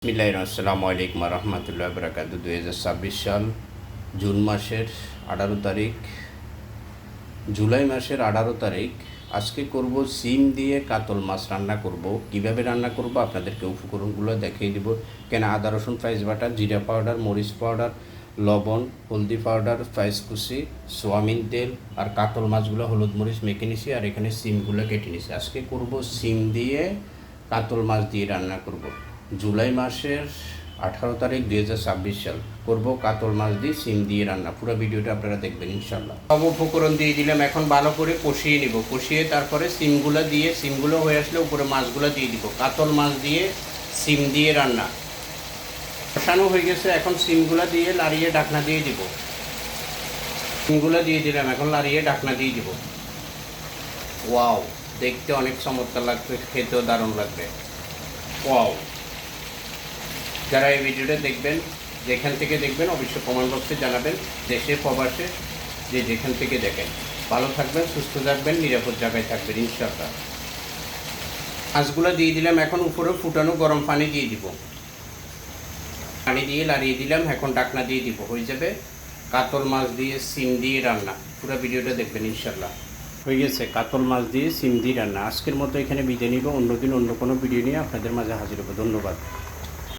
আসসালামু আলাইকুম রহমতুল্লাহ বরকাত। 2026 সাল জুন মাসের 18 তারিখ, জুলাই মাসের 18 তারিখ। আজকে করব সিম দিয়ে কাতল মাছ রান্না করব। কিভাবে রান্না করব আপনাদেরকে উপকরণগুলো দেখিয়ে দিব। কেন আদা রসুন পেঁয়াজ বাটা, জিরা পাউডার, মরিচ পাউডার, লবণ, হলদি পাউডার, পেঁয়াজ কুচি, সোয়াবিন তেল আর কাতল মাছগুলো হলুদ মরিচ মেখে নিছি, আর এখানে সিমগুলো কেটে নিছি। আজকে করব সিম দিয়ে কাতল মাছ দিয়ে রান্না করব। জুলাই মাসের 18 তারিখ 2026 সাল করব কাতল মাছ দিয়ে সিম দিয়ে রান্না। পুরো ভিডিওটা আপনারা দেখবেন ইনশাল্লাহ। সব উপকরণ দিয়ে দিলাম, এখন ভালো করে কষিয়ে নিব। কষিয়ে তারপরে সিমগুলো হয়ে আসলে উপরে মাছগুলো দিয়ে দিব। কাতল মাছ দিয়ে সিম দিয়ে রান্না কষানো হয়ে গেছে। এখন সিমগুলো দিয়ে লাড়িয়ে ঢাকনা দিয়ে দিব। সিমগুলো দিয়ে দিলাম, এখন লাড়িয়ে ঢাকনা দিয়ে দিব। ওয়াও, দেখতে অনেক চমৎকার লাগবে, খেতেও দারুণ লাগবে। ওয়াও, যারা এই ভিডিওটা দেখবেন, যেখান থেকে দেখবেন অবশ্যই কমেন্ট বক্সে জানাবেন। দেশে প্রবাসে যে যেখান থেকে দেখেন, ভালো থাকবেন, সুস্থ থাকবেন, নিরাপদ জায়গায় থাকবেন ইনশাআল্লাহ। মাছগুলো দিয়ে দিলাম, এখন উপরে ফুটানো গরম পানি দিয়ে দিব। পানি দিয়ে লাড়িয়ে দিলাম, এখন ঢাকনা দিয়ে দিব। হয়ে যাবে কাতল মাছ দিয়ে সিম দিয়ে রান্না। পুরো ভিডিওটা দেখবেন ইনশাআল্লাহ। হয়ে গেছে কাতল মাছ দিয়ে সিম দিয়ে রান্না। আজকের মতো এখানে বিদায় নিব। অন্যদিন অন্য কোনো ভিডিও নিয়ে আপনাদের মাঝে হাজির হবো। ধন্যবাদ।